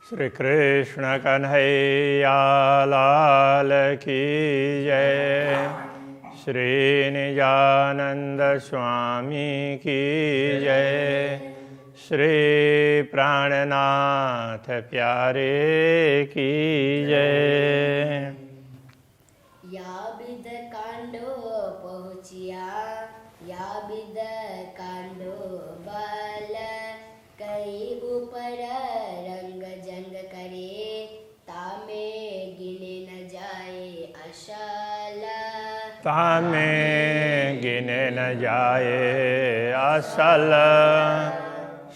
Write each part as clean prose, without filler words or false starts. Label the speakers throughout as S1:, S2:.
S1: श्री कृष्ण कन्हैया लाल की जय। श्री निजानंद स्वामी की जय। श्री प्राणनाथ प्यारे की जय।
S2: या बिद कांडो पहुँचिया या बिद कांडो बाल कई ऊपर रंग जंग करे तामे गिने न जाए अशाल
S1: तामे गिने न जाए असल।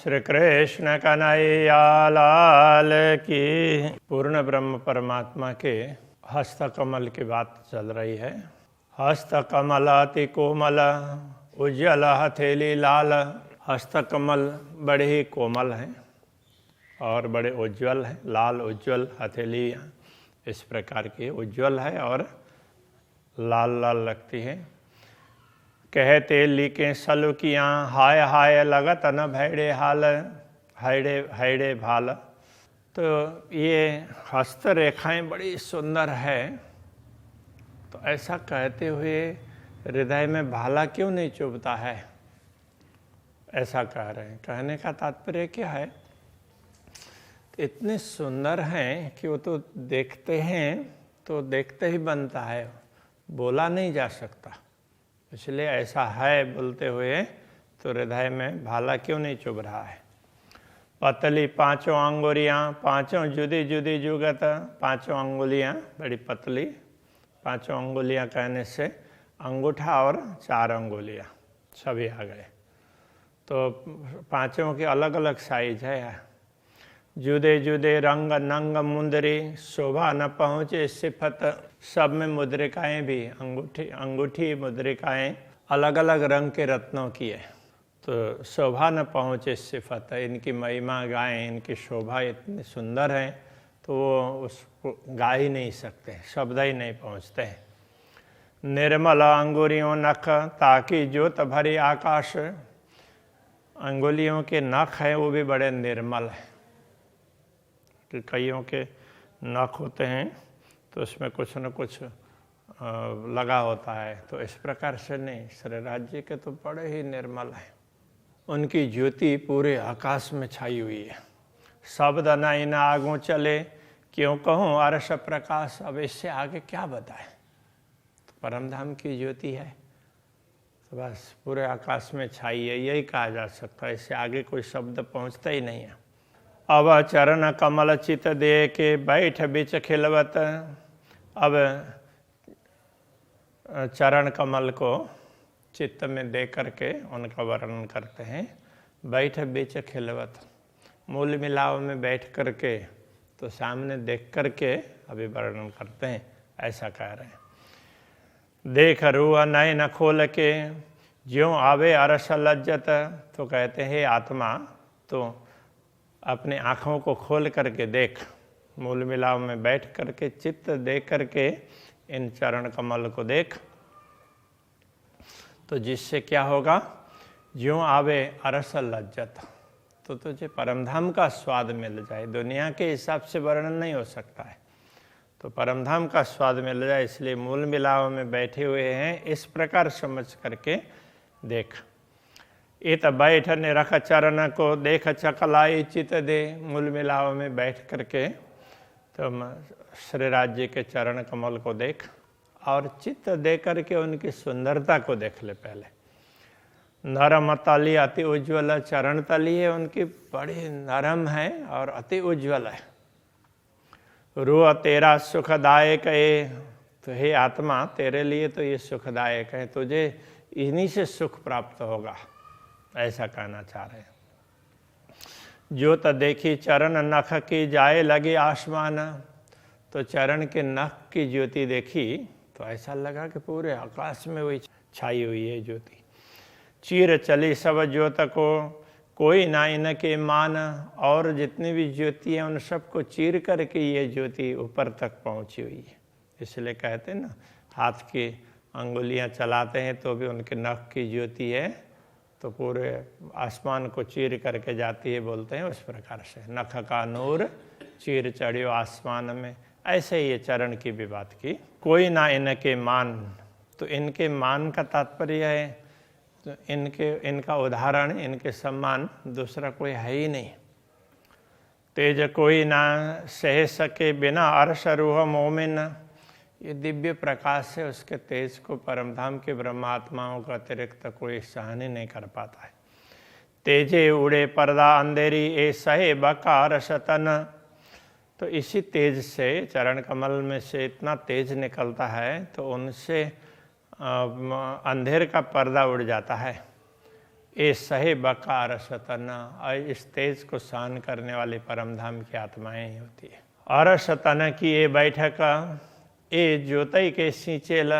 S1: श्री कृष्ण कन्हैया लाल की। पूर्ण ब्रह्म परमात्मा के हस्तकमल की बात चल रही है। हस्तकमल अति कोमल उज्ज्वल हथेली लाल। हस्तकमल बड़े ही कोमल हैं और बड़े उज्ज्वल हैं। लाल उज्ज्वल हथेली इस प्रकार की उज्ज्वल है और लाल लाल लगती है। कहते लिखे सलुकियाँ हाय हाय लगत न भैड़े हाल हैड़े हैड़े भाल। तो ये हस्त रेखाएं बड़ी सुंदर है। तो ऐसा कहते हुए हृदय में भाला क्यों नहीं चुभता है, ऐसा कह रहे हैं। कहने का तात्पर्य क्या है, तो इतने सुंदर हैं कि वो तो देखते हैं तो देखते ही बनता है, बोला नहीं जा सकता। इसलिए ऐसा है बोलते हुए तो हृदय में भाला क्यों नहीं चुभ रहा है। पतली पांचों अंगुलियाँ पांचों जुदी जुदी जुगत। पांचों अंगुलियाँ बड़ी पतली। पांचों अंगुलियाँ कहने से अंगूठा और चार अंगुलियाँ सभी आ गए। तो पांचों की अलग अलग साइज है। जुदे जुदे रंग नंग मुंदरी शोभा न पहुँचे सिफत। सब में मुद्रिकाएँ भी अंगूठी मुद्रिकाएँ अलग अलग रंग के रत्नों की है। तो शोभा न पहुँचे सिफत, इनकी महिमा गाएं, इनकी शोभा इतनी सुंदर है तो वो उसको गा ही नहीं सकते, शब्द ही नहीं पहुँचते हैं। निर्मल अंगुलियों नख ताकि ज्योत भरी आकाश। अंगुलियों के नख हैं वो भी बड़े निर्मल हैं। कि कईयों के नख होते हैं तो उसमें कुछ न कुछ लगा होता है, तो इस प्रकार से नहीं। श्री राज्य के तो बड़े ही निर्मल हैं। उनकी ज्योति पूरे आकाश में छाई हुई है। शब्द न इन आगों चले क्यों कहूँ अरस प्रकाश। अब इससे आगे क्या बताएं। तो परमधाम की ज्योति है तो बस पूरे आकाश में छाई है, यही कहा जा सकता है। इससे आगे कोई शब्द पहुँचता ही नहीं है। अब चरण कमल चित दे के बैठ बिच खिलवत। अब चरण कमल को चित्त में दे करके उनका वर्णन करते हैं। बैठ बीच खिलवत, मूल मिलाव में बैठ करके तो सामने देख करके अभी वर्णन करते हैं, ऐसा कह रहे हैं। देख रुआ नयन खोल के ज्यों आवे अरस लज्जत। तो कहते हैं आत्मा तो अपने आँखों को खोल करके देख, मूल मिलाव में बैठ करके चित्त दे करके इन चरण कमल को देख, तो जिससे क्या होगा, ज्यों आवे अरस लज्जत, तो तुझे परमधाम का स्वाद मिल जाए। दुनिया के हिसाब से वर्णन नहीं हो सकता है, तो परमधाम का स्वाद मिल जाए। इसलिए मूल मिलाव में बैठे हुए हैं, इस प्रकार समझ करके देख। इत बैठ निरख चरण को देख चकलाई चित दे। मूल मिलाव में बैठ करके तो श्री राज्य के चरण कमल को देख और चित्त दे करके उनकी सुंदरता को देख ले। पहले नरम तली अति उज्ज्वल, चरण तली है उनकी बड़ी नरम है और अति उज्ज्वल है। रू तेरा सुखदायक है, तो हे आत्मा तेरे लिए तो ये सुखदायक है, तुझे इन्हीं से सुख प्राप्त होगा, ऐसा कहना चाह रहे हैं। ज्योत देखी चरण नख की जाए लगे आसमान। तो चरण के नख की ज्योति देखी तो ऐसा लगा कि पूरे आकाश में वही छाई हुई है ज्योति। चीर चली सब ज्योत को कोई ना इनके मान। और जितनी भी ज्योति हैं उन सबको चीर करके ये ज्योति ऊपर तक पहुंची हुई है। इसलिए कहते हैं ना, हाथ की अंगुलियां चलाते हैं तो भी उनके नख की ज्योति है तो पूरे आसमान को चीर करके जाती है, बोलते हैं उस प्रकार से। नख का नूर चीर चढ़ियो आसमान में, ऐसे ही ये चरण की भी बात की। कोई ना इनके मान, तो इनके मान का तात्पर्य है तो इनका उदाहरण, इनके सम्मान दूसरा कोई है ही नहीं। तेज कोई ना सह सके बिना अर्श रूह मोमिन, ये दिव्य प्रकाश है, उसके तेज को परमधाम के ब्रह्मात्माओं का अतिरिक्त कोई सहन ही नहीं कर पाता है। तेजे उड़े पर्दा अंधेरी ए सहे बकार शतन, तो इसी तेज से चरण कमल में से इतना तेज निकलता है तो उनसे अंधेर का पर्दा उड़ जाता है। ए सहे बकार शतन, और इस तेज को सहन करने वाली परमधाम की आत्माएं ही होती है। और शतन की ये बैठक ए ज्योति के सिंचेल,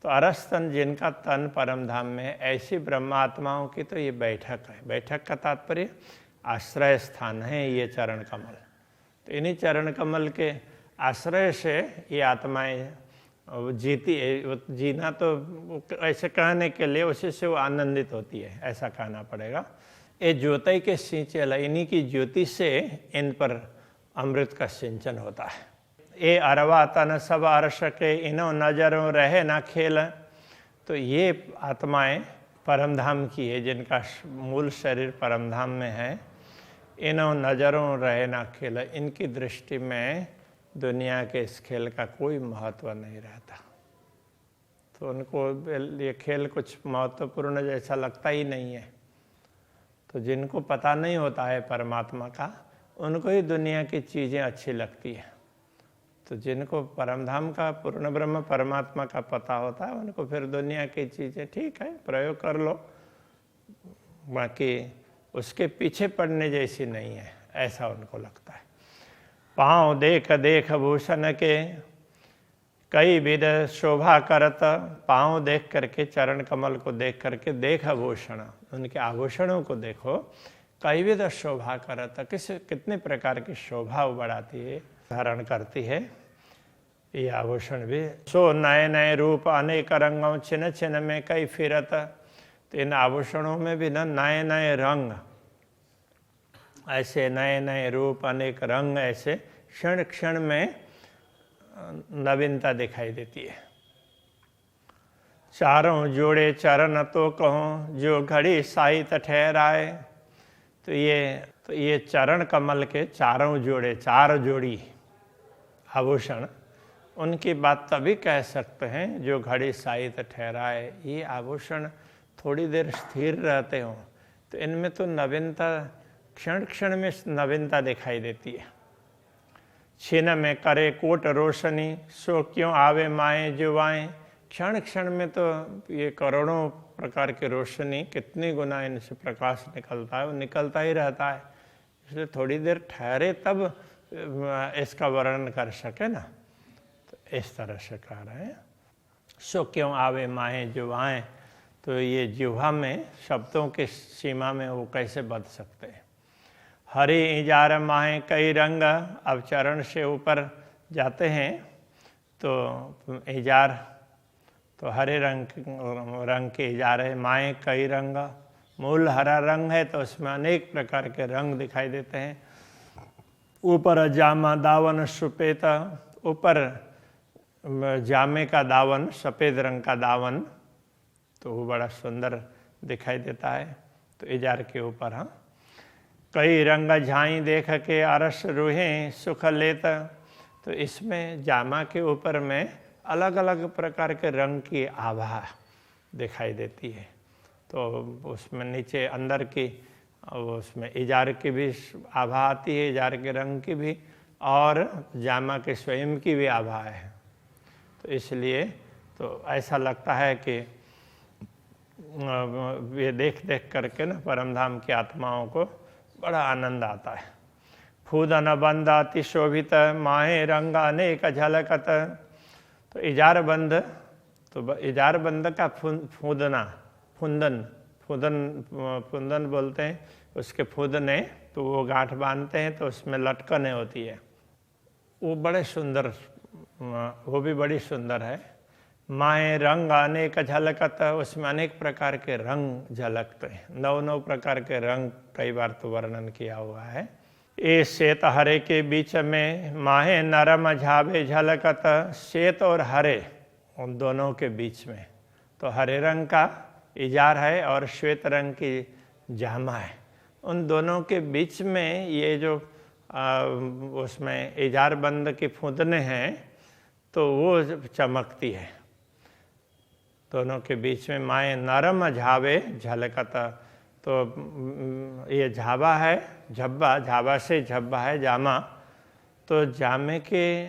S1: तो अरस्तन जिनका तन परमधाम में, ऐसी ब्रह्मात्माओं की तो ये बैठक है। बैठक का तात्पर्य आश्रय स्थान है ये चरण कमल। तो इन्हीं चरण कमल के आश्रय से ये आत्माएं जीती है। जीना तो ऐसे कहने के लिए उसी से वो आनंदित होती है, ऐसा कहना पड़ेगा। ये ज्योति के सिंचेल, इन्हीं की ज्योति से इन पर अमृत का सिंचन होता है। ये अरवा तन सब अर्श के इनो नजरों रहे ना खेल, तो ये आत्माएं परमधाम की है, जिनका मूल शरीर परमधाम में है। इनो नजरों रहे ना खेल, इनकी दृष्टि में दुनिया के इस खेल का कोई महत्व नहीं रहता। तो उनको ये खेल कुछ महत्वपूर्ण जैसा लगता ही नहीं है। तो जिनको पता नहीं होता है परमात्मा का, उनको ही दुनिया की चीज़ें अच्छी लगती है। तो जिनको परमधाम का, पूर्ण ब्रह्म परमात्मा का पता होता है, उनको फिर दुनिया की चीज़ें ठीक है प्रयोग कर लो, बाकी उसके पीछे पड़ने जैसी नहीं है, ऐसा उनको लगता है। पाँव देख देख भूषण के कई विध शोभा करत, पाँव देख करके, चरण कमल को देख करके, देख आभूषण, उनके आभूषणों को देखो, कई विध शोभा करत, कितने प्रकार की शोभा बढ़ाती है, धारण करती है ये आभूषण भी। सो नए नए रूप अनेक रंगों छिन छिन में कई फिरत, तो इन आभूषणों में भी ना नए नए रंग, ऐसे नए नए रूप, अनेक रंग, ऐसे क्षण क्षण में नवीनता दिखाई देती है। चारों जोड़े चरण तो कहूँ जो घड़ी साहित ठहराए, तो ये चरण कमल के चारों जोड़े, चार जोड़ी आभूषण, उनकी बात तभी कह सकते हैं जो घड़ी साहित ठहराए। ये आभूषण थोड़ी देर स्थिर रहते हों तो इनमें तो नवीनता, क्षण क्षण में नवीनता दिखाई देती है। छिन में करे कोट रोशनी, सो क्यों आवे माए जुवाएं, क्षण क्षण में तो ये करोड़ों प्रकार की रोशनी, कितनी गुना इनसे प्रकाश निकलता है, वो निकलता ही रहता है। इसलिए थोड़ी देर ठहरे तब इसका वर्णन कर सके ना, तो इस तरह से कह रहे हैं। सो क्यों आवे माए जुवाएं, तो ये जिह्वा में शब्दों के सीमा में वो कैसे बद सकते हैं। हरे इजार माहे कई रंग, अब चरण से ऊपर जाते हैं तो इजार, तो हरे रंग के इजार है। माए कई रंग, मूल हरा रंग है तो उसमें अनेक प्रकार के रंग दिखाई देते हैं। ऊपर जामा दावन सुपेत, ऊपर जामे का दावन, सफ़ेद रंग का दावन, तो वो बड़ा सुंदर दिखाई देता है। तो इजार के ऊपर हाँ, कई रंग झाई देख के अरस रूहें सुख लेत, तो इसमें जामा के ऊपर में अलग अलग प्रकार के रंग की आभा दिखाई देती है। तो उसमें नीचे अंदर की, उसमें इजार की भी आभा आती है, इजार के रंग की भी, और जामा के स्वयं की भी आभा है। तो इसलिए तो ऐसा लगता है कि ये देख देख करके ना परमधाम की आत्माओं को बड़ा आनंद आता है। फूदन बंद अति शोभित, माहे रंग अनेक झलकत, तो इजार बंद, तो इजार बंद का फूदना, फूंदन बोलते हैं उसके फूदने, तो वो गांठ बांधते हैं तो उसमें लटकने होती है, वो बड़े सुंदर, वो भी बड़ी सुंदर है। माए रंग अनेक झलकत, उसमें अनेक प्रकार के रंग झलकते हैं, 9 प्रकार के रंग कई बार तो वर्णन किया हुआ है। ए श्वेत हरे के बीच में माहे नरम झावे झलकत। श्वेत और हरे उन दोनों के बीच में तो हरे रंग का इजार है और श्वेत रंग की जामा है। उन दोनों के बीच में ये जो उसमें इजार बंद की फूंदने हैं तो वो चमकती है। दोनों के बीच में माए नरम झावे झलकत। तो ये झाबा है, झब्बा, झाबा से झब्बा है जामा। तो जामे के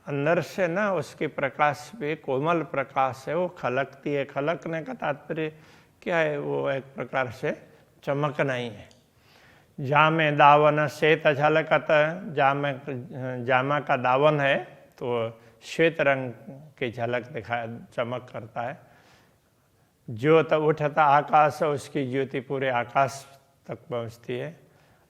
S1: अंदर से ना उसके प्रकाश पे कोमल प्रकाश है, वो खलकती है। खलकने का तात्पर्य क्या है? वो एक प्रकार से चमकना ही है। जामे दावन श्वेत झलकत। जामा का दावन है तो श्वेत रंग की झलक चमक करता है। ज्योत उठता आकाश, उसकी ज्योति पूरे आकाश तक पहुँचती है।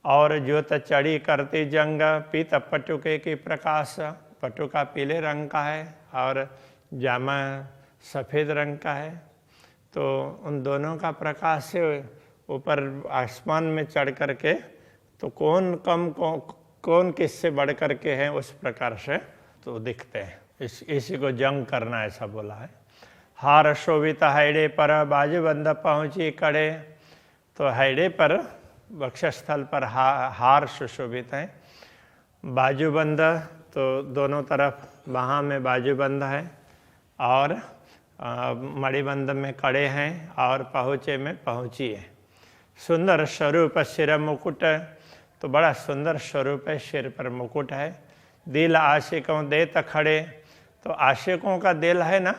S1: और ज्योत चढ़ी करती जंग, पीत पटुके की प्रकाश। पटुका पीले रंग का है और जामा सफ़ेद रंग का है। तो उन दोनों का प्रकाश से ऊपर आसमान में चढ़ कर के तो कौन किससे बढ़ कर के हैं उस प्रकार से तो दिखते हैं। इसी को जंग करना ऐसा बोला है। हार शोभित हैडे पर बाजूबंद पहुँची कड़े। तो हैडे पर वक्षस्थल पर हार सुशोभित है। बाजूबंद तो दोनों तरफ बाहाँ में बाजूबंद है और मणिबंध में कड़े हैं और पहुँचे में पहुँची है। सुंदर स्वरूप सिर मुकुट। तो बड़ा सुंदर स्वरूप है, सिर पर मुकुट है। दिल आशिकों देत खड़े। तो आशिकों का दिल है ना,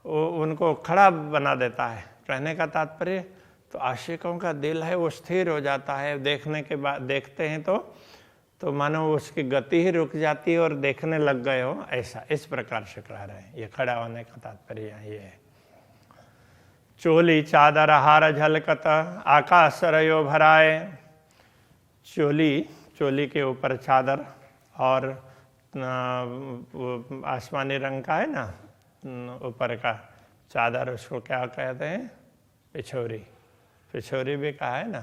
S1: वो उनको खड़ा बना देता है। कहने का तात्पर्य तो आशिकों का दिल है वो स्थिर हो जाता है। देखने के बाद देखते हैं तो मानो उसकी गति ही रुक जाती है और देखने लग गए हो, ऐसा इस प्रकार से कह रहे हैं। ये खड़ा होने का तात्पर्य ये है। चोली चादर हार झलकत। आकाश रयो भराए। चोली के ऊपर चादर और आसमानी रंग का है ना ऊपर का चादर, उसको क्या कहते हैं? पिछोरी भी कहा है ना।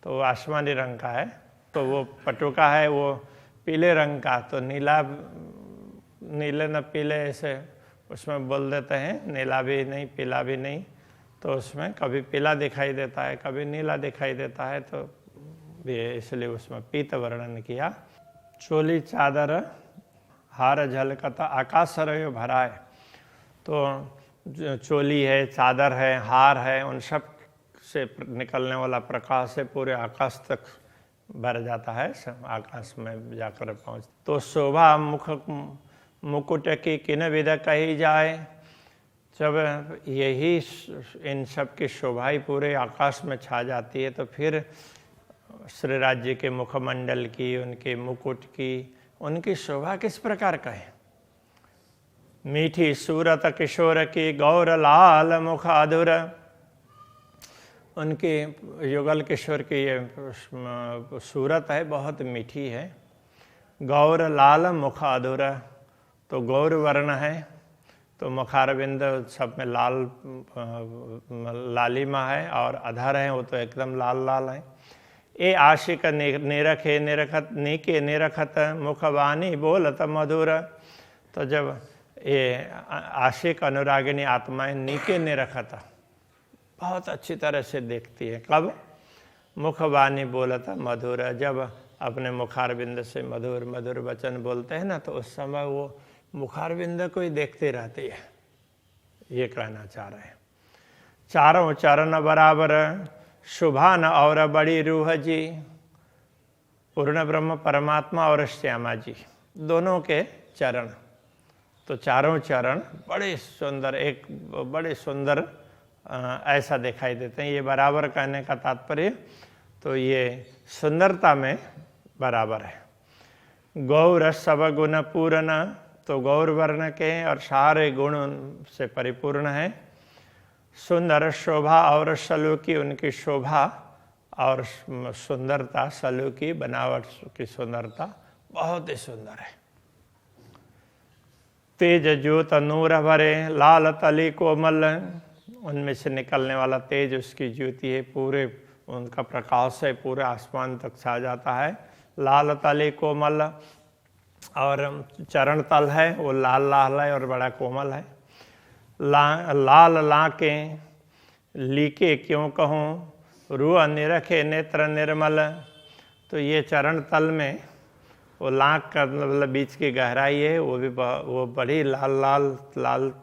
S1: तो वो आसमानी रंग का है। तो वो पटुका है वो पीले रंग का। तो नीले न पीले ऐसे उसमें बोल देते हैं, नीला भी नहीं पीला भी नहीं। तो उसमें कभी पीला दिखाई देता है, कभी नीला दिखाई देता है। तो इसलिए उसमें पीत वर्णन किया। चोली चादर हार झलकत आकाश रयो भराए। तो चोली है, चादर है, हार है, उन सब से निकलने वाला प्रकाश से पूरे आकाश तक भर जाता है, आकाश में जाकर पहुँच। तो शोभा मुकुट की किन विध कही जाए। जब यही इन सब की शोभा ही पूरे आकाश में छा जाती है तो फिर श्री राज्य के मुखमंडल की, उनके मुकुट की, उनकी शोभा किस प्रकार का है। मीठी सूरत किशोर की गौर लाल मुख अधुर। उनके युगल किशोर की ये सूरत है बहुत मीठी है। गौर लाल मुख अधुर। तो गौर वर्ण है तो मुखारविंद सब में लालिमा है और अधर है वो तो एकदम लाल लाल है। ए आशिक निरखे निरखत नीके निरखत मुखवाणी बोलत मधुर। तो जब ये आशिक अनुरागिनी आत्माएं नीके निरखत बहुत अच्छी तरह से देखती है। कब? मुखवाणी बोलत मधुर। जब अपने मुखारविंद से मधुर मधुर वचन बोलते हैं ना तो उस समय वो मुखारविंद को ही देखते रहती है। ये कहना चाह रहे हैं। चारों चरण बराबर शुभान और बड़ी रूह जी। पूर्ण ब्रह्म परमात्मा और श्यामा जी दोनों के चरण। तो चारों चरण बड़े सुंदर, एक बड़े सुंदर ऐसा दिखाई देते हैं। ये बराबर कहने का तात्पर्य तो ये सुंदरता में बराबर है। गौर सब गुण पूर्ण। तो गौर वर्ण के और सारे गुण से परिपूर्ण है। सुंदर शोभा और सलूकी। उनकी शोभा और सुंदरता, सलूकी बनावट की सुंदरता बहुत ही सुंदर है। तेज ज्योत नूर भरे लाल तली कोमल। उनमें से निकलने वाला तेज उसकी ज्योति है, पूरे उनका प्रकाश है पूरे आसमान तक छा जाता है। लाल तली कोमल, और चरण तल है वो लाल लाल है और बड़ा कोमल है। लाल लाके लीके क्यों कहूँ, रूह निरखे नेत्र निर्मल। तो ये चरण तल में वो लाख का मतलब बीच की गहराई है, वो बड़ी लाल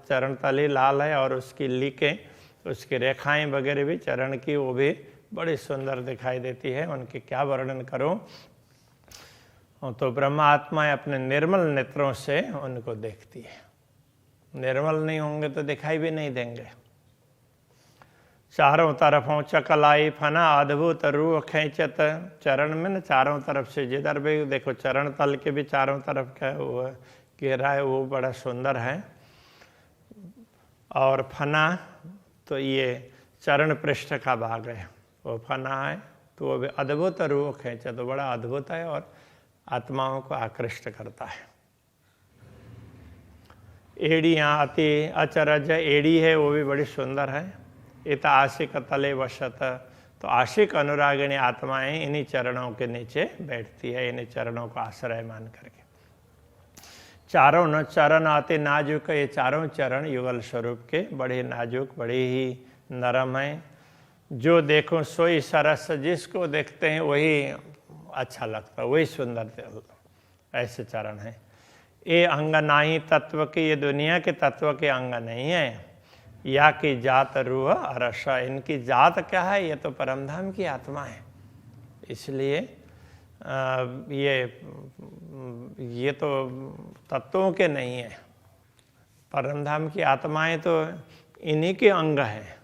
S1: चरण तल ही लाल है, और उसकी लीकें, उसकी रेखाएं वगैरह भी चरण की वो भी बड़ी सुंदर दिखाई देती है। उनकी क्या वर्णन करूं। तो ब्रह्मात्मा अपने निर्मल नेत्रों से उनको देखती है। निर्मल नहीं होंगे तो दिखाई भी नहीं देंगे। चारों तरफों चकलाई फना अद्भुत रूह खींचत। चरण में न चारों तरफ से जिधर भी देखो, चरण तल के भी चारों तरफ का वो घेरा है, वो बड़ा सुंदर है। और फना तो ये चरण पृष्ठ का भाग है, वो फना है, तो वो भी अद्भुत रूह खींचत, तो बड़ा अद्भुत है और आत्माओं को आकृष्ट करता है। एड़ियाँ अति अचरज, एड़ी है वो भी बड़ी सुंदर है। इत आशिक तले वशत, तो आशिक अनुरागिणी आत्माएं इन्हीं चरणों के नीचे बैठती है, इन्हीं चरणों को आश्रय मान करके। चारों न चरण आते नाजुक, ये चारों चरण युगल स्वरूप के बड़े नाजुक, बड़े ही नरम हैं। जो देखो सोई सरस, जिसको देखते हैं वही अच्छा लगता है, वही सुंदर, ऐसे चरण हैं। ये अंग नाही तत्व के, ये दुनिया के तत्व के अंग नहीं है। या की जात रूह अरसा, इनकी जात क्या है, ये तो परमधाम की आत्मा है। इसलिए ये तो तत्वों के नहीं है। परमधाम की आत्माएं तो इन्हीं के अंग हैं,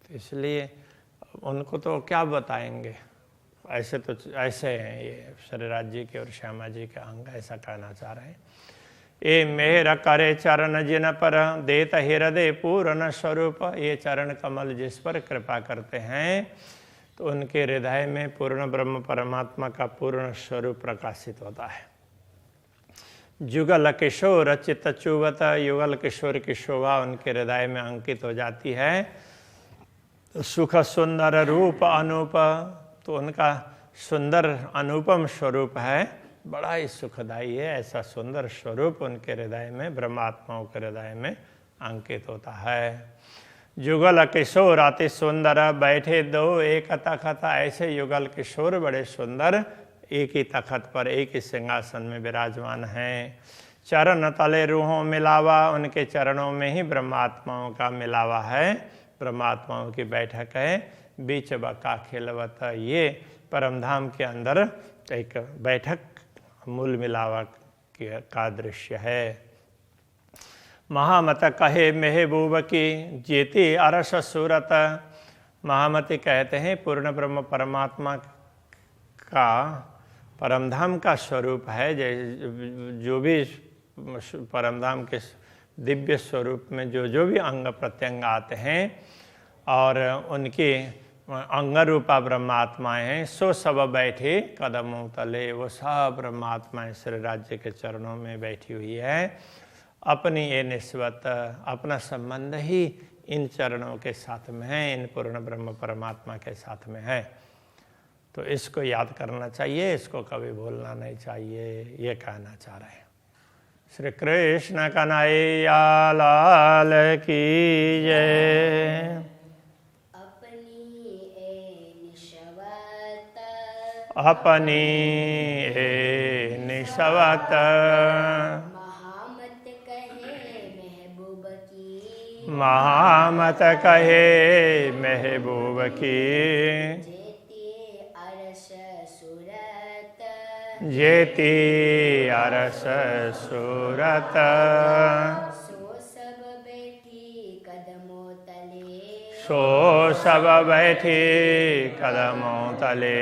S1: तो इसलिए उनको तो क्या बताएंगे। ऐसे तो ऐसे हैं ये श्रीराज जी के और श्यामा जी के अंग, ऐसा कहना चाह रहे हैं। ये मेहर करे चरण जिन पर, देत हृदय पूर्ण स्वरूप। ये चरण कमल जिस पर कृपा करते हैं तो उनके हृदय में पूर्ण ब्रह्म परमात्मा का पूर्ण स्वरूप प्रकाशित होता है। जुगल किशोर चित्त चुवत, युगल किशोर की शोभा उनके हृदय में अंकित हो जाती है। सुख सुंदर रूप अनूप, तो उनका सुंदर अनुपम स्वरूप है, बड़ा ही सुखदायी है। ऐसा सुंदर स्वरूप उनके हृदय में, ब्रह्मात्माओं के हृदय में अंकित होता है। युगल किशोर अति सुंदर, बैठे दो एक तखत, ऐसे युगल किशोर बड़े सुंदर एक ही तखत पर, एक ही सिंहासन में विराजमान हैं। चरण तले रूहों मिलावा, उनके चरणों में ही ब्रह्मात्माओं का मिलावा है, ब्रह्मात्माओं की बैठक है। बीच बका खिलवत, ये परमधाम के अंदर एक बैठक मूल मिलावा का दृश्य है। महामत कहे महबूब की, जेती अरस सूरत। महामती कहते हैं पूर्ण ब्रह्म परमात्मा का परमधाम का स्वरूप है। जो भी परमधाम के दिव्य स्वरूप में जो भी अंग प्रत्यंग आते हैं और उनके अंग रूपा ब्रह्मात्माएं हैं, सो सब बैठे कदमों तले। वो सब ब्रह्मात्माएं श्री राज्य के चरणों में बैठी हुई है। अपनी ये निस्बत, अपना संबंध ही इन चरणों के साथ में है, इन पूर्ण ब्रह्म परमात्मा के साथ में है। तो इसको याद करना चाहिए, इसको कभी भूलना नहीं चाहिए, ये कहना चाह रहे हैं। श्री कृष्ण कन्हैया लाल की जय। अपनी ए निस्बत,
S2: महामत कहे महबूब की,
S1: महामत कहे महबूब की।
S2: जेती अरस सूरत,
S1: जेती अरस सूरत।
S2: सो सब बैठी कदमों तले,
S1: सो सब बैठी कदमों तले।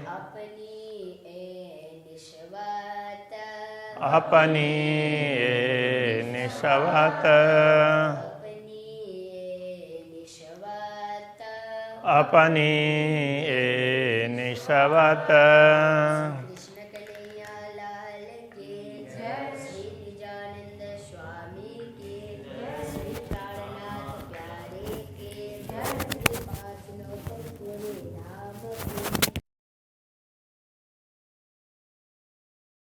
S2: अपनी ए निस्बत,
S1: अपनी ए निस्बत,
S2: अपनी ए निस्बत,
S1: अपनी ए निस्बत।